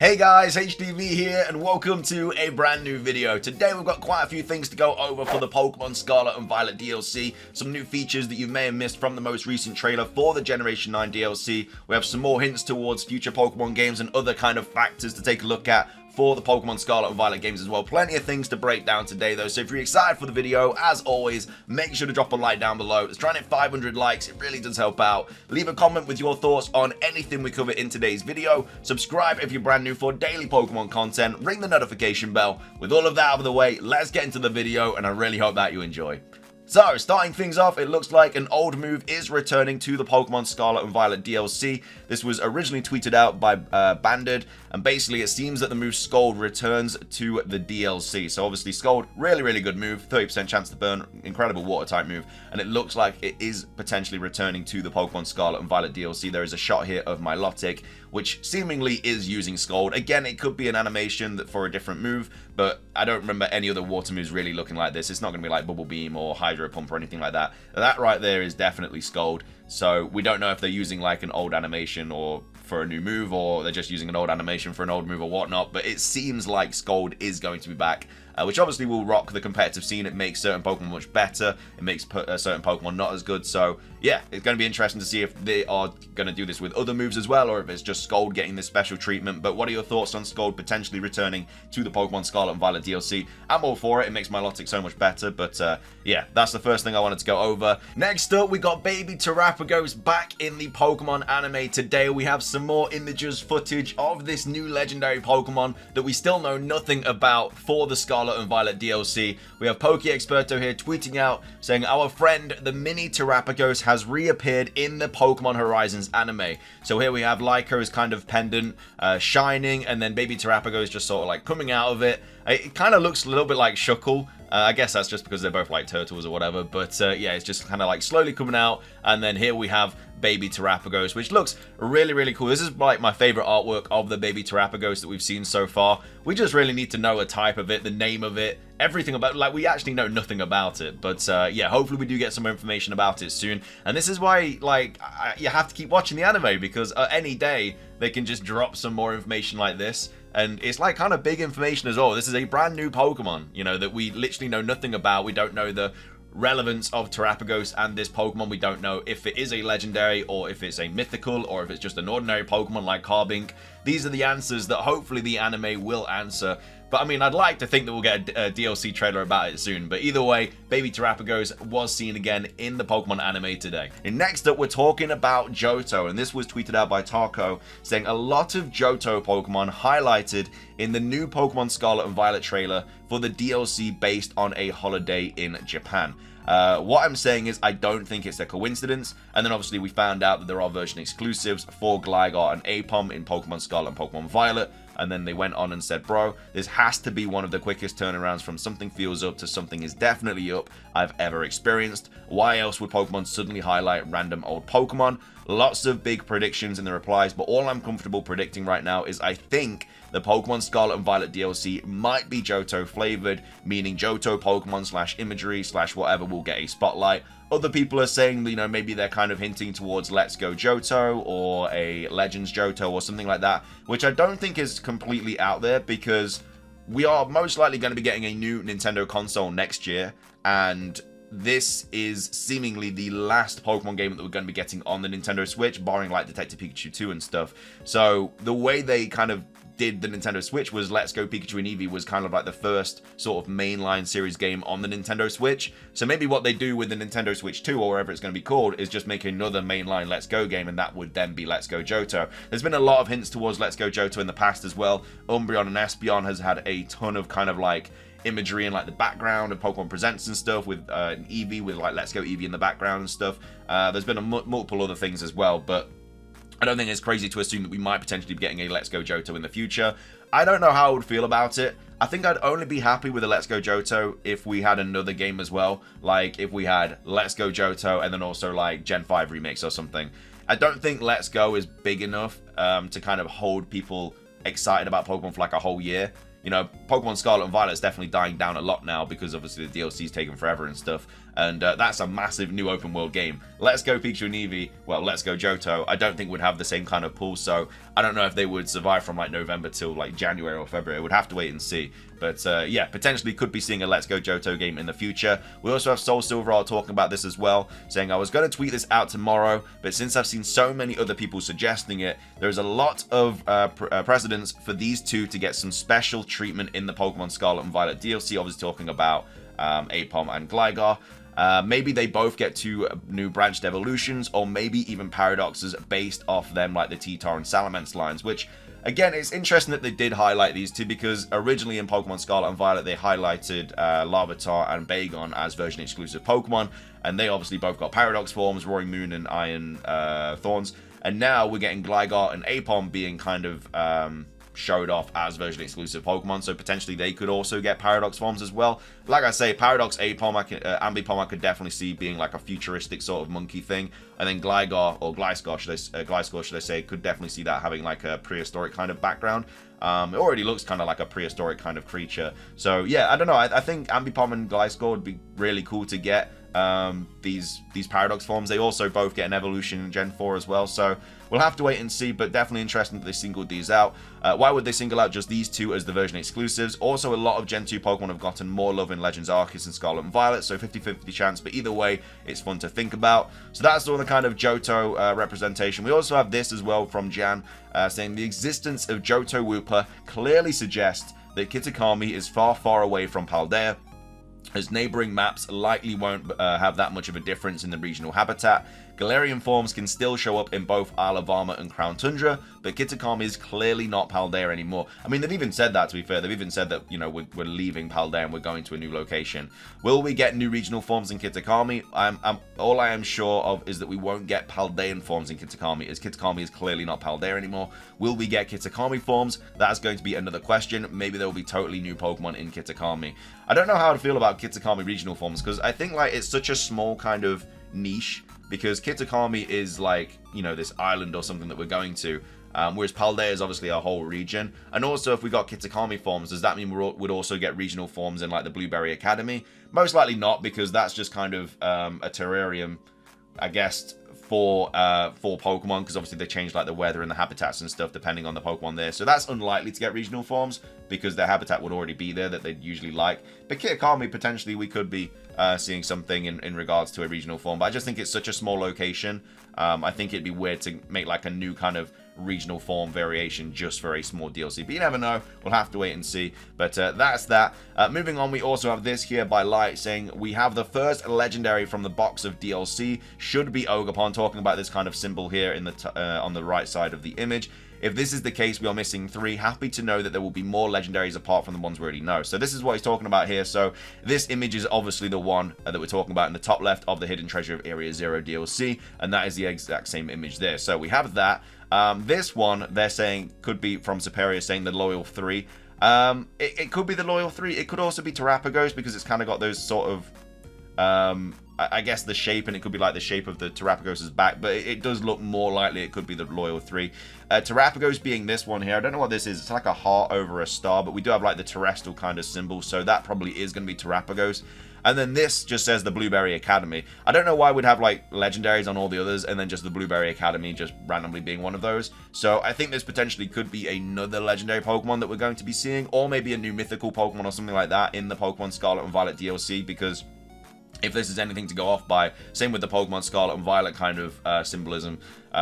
Hey guys, HDvee here and welcome to a brand new video. Today we've got quite a few things to go over for the Pokemon Scarlet and Violet DLC. Some new features that you may have missed from the most recent trailer for the Generation 9 DLC. We have some more hints towards future Pokemon games and other kind of factors to take a look at for the Pokemon Scarlet and Violet games as well. Plenty of things to break down today though, so if you're excited for the video, as always, make sure to drop a like down below. Let's try and hit 500 likes, it really does help out. Leave a comment with your thoughts on anything we cover in today's video. Subscribe if you're brand new for daily Pokemon content, ring the notification bell. With all of that out of the way, let's get into the video and I really hope that you enjoy. So, starting things off, it looks like an old move is returning to the Pokemon Scarlet and Violet DLC. This was originally tweeted out by Banded, and basically it seems that the move Scold returns to the DLC. So obviously Scold, really good move, 30% chance to burn, incredible water type move, and it looks like it is potentially returning to the Pokemon Scarlet and Violet DLC. There is a shot here of Milotic, which seemingly is using Scold. Again, it could be an animation that for a different move, but I don't remember any other water moves really looking like this. It's not going to be like Bubble Beam or Hydro Pump or anything like that. That right there is definitely Scold. So we don't know if they're using like an old animation or for a new move, or they're just using an old animation for an old move or whatnot, but it seems like Scold is going to be back, which obviously will rock the competitive scene. It makes certain Pokemon much better, it makes certain Pokemon not as good, so yeah, it's going to be interesting to see if they are going to do this with other moves as well, or if it's just Scold getting this special treatment. But what are your thoughts on Scold potentially returning to the Pokemon Scarlet and Violet DLC? I'm all for it, it makes Milotic so much better, but yeah, that's the first thing I wanted to go over. Next up, we got baby Terapagos back in the Pokemon anime. Today we have some more images, footage of this new legendary Pokemon that we still know nothing about for the Scarlet and Violet DLC. We have Pokeexperto here tweeting out saying our friend the mini Terapagos has reappeared in the Pokemon Horizons anime. So here we have Lyco's kind of pendant shining, and then baby Terapagos just sort of like coming out of it. It kind of looks a little bit like Shuckle. I guess that's just because they're both like turtles or whatever, but yeah, it's just kind of like slowly coming out, and then here we have baby Terapagos, which looks really cool. This is like my favorite artwork of the baby Terapagos that we've seen so far. We just really need to know a type of it, the name of it, everything about it. Like, we actually know nothing about it, but yeah, hopefully we do get some information about it soon. And this is why, like, you have to keep watching the anime, because any day they can just drop some more information like this. And it's like kind of big information as well. This is a brand new Pokemon, you know, that we literally know nothing about. We don't know the relevance of Terapagos and this Pokemon. We don't know if it is a legendary or if it's a mythical or if it's just an ordinary Pokemon like Carbink. These are the answers that hopefully the anime will answer. But I mean, I'd like to think that we'll get a DLC trailer about it soon. But either way, baby Terapagos was seen again in the Pokemon anime today. And next up, we're talking about Johto. And this was tweeted out by Taco, saying a lot of Johto Pokemon highlighted in the new Pokemon Scarlet and Violet trailer for the DLC based on a holiday in Japan. What I'm saying is I don't think it's a coincidence, and then obviously we found out that there are version exclusives for Gligar and Apom in Pokemon Scarlet and Pokemon Violet, and then they went on and said, bro, this has to be one of the quickest turnarounds from something feels up to something is definitely up I've ever experienced. Why else would Pokemon suddenly highlight random old Pokemon? Lots of big predictions in the replies, but all I'm comfortable predicting right now is I think the Pokemon Scarlet and Violet DLC might be Johto flavored, meaning Johto Pokemon slash imagery slash whatever will get a spotlight. Other people are saying, you know, maybe they're kind of hinting towards Let's Go Johto or a Legends Johto or something like that, which I don't think is completely out there, because we are most likely going to be getting a new Nintendo console next year, and this is seemingly the last Pokemon game that we're going to be getting on the Nintendo Switch, barring like Detective Pikachu 2 and stuff. So the way they kind of did the Nintendo Switch was Let's Go Pikachu and Eevee was kind of like the first sort of mainline series game on the Nintendo Switch. So maybe what they do with the Nintendo Switch 2 or whatever it's going to be called is just make another mainline Let's Go game, and that would then be Let's Go Johto. There's been a lot of hints towards Let's Go Johto in the past as well. Umbreon and Espeon has had a ton of kind of like imagery in like the background of Pokemon Presents and stuff, with Eevee, with like Let's Go Eevee in the background and stuff. There's been multiple other things as well, but I don't think it's crazy to assume that we might potentially be getting a Let's Go Johto in the future. I don't know how I would feel about it. I think I'd only be happy with a Let's Go Johto if we had another game as well. Like if we had Let's Go Johto and then also like Gen 5 remix or something. I don't think Let's Go is big enough to kind of hold people excited about Pokemon for like a whole year. You know, Pokemon Scarlet and Violet is definitely dying down a lot now because obviously the DLC is taking forever and stuff. and that's a massive new open world game. Let's Go Pikachu and Eevee, well, Let's Go Johto, I don't think would have the same kind of pull, so I don't know if they would survive from like November till like January or February. We'd have to wait and see. But yeah, potentially could be seeing a Let's Go Johto game in the future. We also have Soul Silver talking about this as well, saying I was going to tweet this out tomorrow, but since I've seen so many other people suggesting it, there's a lot of precedence for these two to get some special treatment in the Pokemon Scarlet and Violet DLC. Obviously talking about Aipom and Gligar. Maybe they both get 2 new branched evolutions, or maybe even paradoxes based off them, like the T-Tar and Salamence lines, which, again, it's interesting that they did highlight these two, because originally in Pokemon Scarlet and Violet, they highlighted Larvitar and Bagon as version-exclusive Pokemon, and they obviously both got paradox forms, Roaring Moon and Iron Thorns, and now we're getting Gligar and Aipom being kind of showed off as version exclusive Pokemon, so potentially they could also get paradox forms as well. Like I say, paradox Aipom, Ambipom I could definitely see being like a futuristic sort of monkey thing, and then Gligar, or Gliscor should I say, could definitely see that having like a prehistoric kind of background. It already looks kind of like a prehistoric kind of creature, so yeah, I don't know, I think Ambipom and Gliscor would be really cool to get these paradox forms. They also both get an evolution in Gen 4 as well, so we'll have to wait and see, but definitely interesting that they singled these out. Why would they single out just these two as the version exclusives? Also, a lot of Gen 2 Pokemon have gotten more love in Legends Arceus and Scarlet and Violet, so 50-50 chance, but either way, it's fun to think about. So that's all the kind of Johto representation. We also have this as well from Jan, saying the existence of Johto Wooper clearly suggests that Kitakami is far, far away from Paldea, as neighboring maps likely won't have that much of a difference in the regional habitat. Galarian forms can still show up in both Isle of Armor and Crown Tundra, but Kitakami is clearly not Paldea anymore. I mean, they've even said that, to be fair. They've even said that, you know, we're leaving Paldea and we're going to a new location. Will we get new regional forms in Kitakami? All I am sure of is that we won't get Paldean forms in Kitakami, as Kitakami is clearly not Paldea anymore. Will we get Kitakami forms? That's going to be another question. Maybe there will be totally new Pokemon in Kitakami. I don't know how to feel about Kitakami regional forms, because I think like it's such a small kind of niche, because Kitakami is like, you know, this island or something that we're going to, whereas Paldea is obviously a whole region. And also, if we got Kitakami forms, does that mean we'd also get regional forms in like the Blueberry Academy? Most likely not, because that's just kind of a terrarium, I guess, for Pokemon, because obviously they change like the weather and the habitats and stuff depending on the Pokemon there. So that's unlikely to get regional forms, because their habitat would already be there that they'd usually like. But Kitakami, potentially we could be seeing something in regards to a regional form, but I just think it's such a small location. I think it'd be weird to make like a new kind of regional form variation just for a small DLC, but you never know. We'll have to wait and see. But that's that. Moving on, we also have this here by Light, saying we have the first legendary from the box of DLC. Should be Ogerpon, talking about this kind of symbol here in the on the right side of the image. If this is the case, we are missing 3. Happy to know that there will be more legendaries apart from the ones we already know. So this is what he's talking about here. So this image is obviously the one that we're talking about in the top left of the Hidden Treasure of Area 0 DLC, and that is the exact same image there. So we have that. This one, they're saying, could be from Superior, saying the Loyal 3. It could be the Loyal 3. It could also be Terapagos, because it's kind of got those sort of... I guess the shape, and it could be like the shape of the Terapagos' back, but it does look more likely it could be the Loyal 3. Terapagos being this one here, I don't know what this is. It's like a heart over a star, but we do have like the terrestrial kind of symbol, so that probably is going to be Terapagos. And then this just says the Blueberry Academy. I don't know why we'd have like legendaries on all the others and then just the Blueberry Academy just randomly being one of those. So I think this potentially could be another legendary Pokemon that we're going to be seeing, or maybe a new mythical Pokemon or something like that in the Pokemon Scarlet and Violet DLC, because if this is anything to go off by, same with the Pokemon Scarlet and Violet kind of symbolism,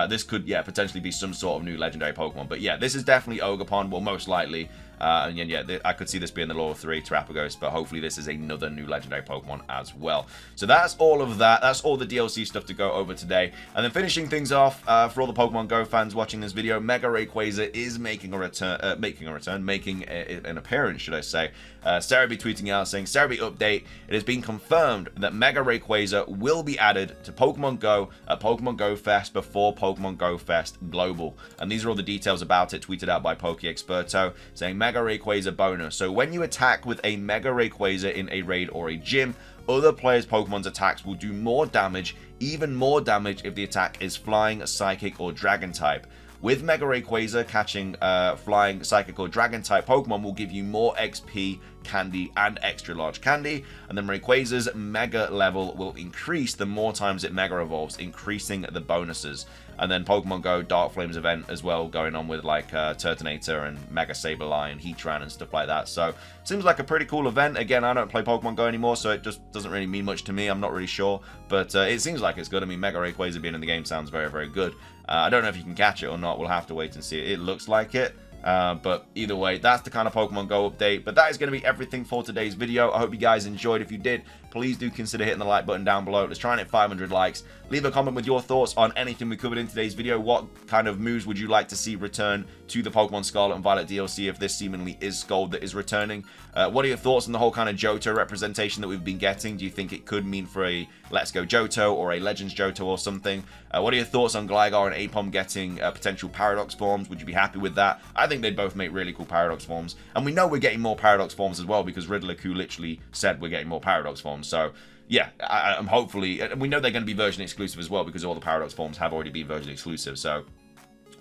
this could, yeah, potentially be some sort of new legendary Pokemon. But yeah, this is definitely Ogerpon, well, most likely. And yeah, I could see this being the Loyal 3, Terapagos, but hopefully this is another new legendary Pokemon as well. So that's all of that. That's all the DLC stuff to go over today. And then finishing things off, for all the Pokemon Go fans watching this video, Mega Rayquaza is making an appearance, should I say. Cerebi tweeting out saying, Cerebi update, it has been confirmed that Mega Rayquaza will be added to Pokemon Go at Pokemon Go Fest before Pokemon Go Fest Global. And these are all the details about it, tweeted out by PokeExperto, saying Mega Rayquaza bonus. So when you attack with a Mega Rayquaza in a raid or a gym, other players' Pokemon's attacks will do more damage, even more damage if the attack is Flying, Psychic, or Dragon type. With Mega Rayquaza, catching Flying, Psychic, or Dragon type Pokemon will give you more XP candy and extra large candy. And then Rayquaza's mega level will increase the more times it mega evolves, increasing the bonuses. And then Pokemon Go Dark Flames event as well, going on with like Turtonator and Mega Sableye and Heatran and stuff like that. So seems like a pretty cool event. Again, I don't play Pokemon Go anymore, so it just doesn't really mean much to me. I'm not really sure, but it seems like it's good. I mean, Mega Rayquaza being in the game sounds very, very good. I don't know if you can catch it or not. We'll have to wait and see. It looks like it. But either way, that's the kind of Pokemon Go update. But that is going to be everything for today's video. I hope you guys enjoyed. If you did, please do consider hitting the like button down below. Let's try and hit 500 likes. Leave a comment with your thoughts on anything we covered in today's video. What kind of moves would you like to see return to the Pokemon Scarlet and Violet DLC if this seemingly is Gold that is returning? What are your thoughts on the whole kind of Johto representation that we've been getting? Do you think it could mean for a Let's Go Johto or a Legends Johto or something? What are your thoughts on Gligar and Apom getting potential Paradox forms? Would you be happy with that? I think they'd both make really cool Paradox forms. And we know we're getting more Paradox forms as well because Riddler-Q literally said we're getting more Paradox forms. So yeah, I'm hopefully, we know they're going to be version exclusive as well because all the Paradox forms have already been version exclusive. So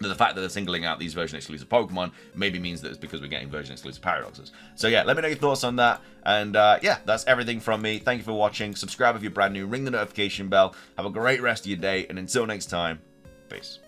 the fact that they're singling out these version exclusive Pokemon maybe means that it's because we're getting version exclusive Paradoxes. So yeah, let me know your thoughts on that. And yeah, that's everything from me. Thank you for watching. Subscribe if you're brand new. Ring the notification bell. Have a great rest of your day. And until next time, peace.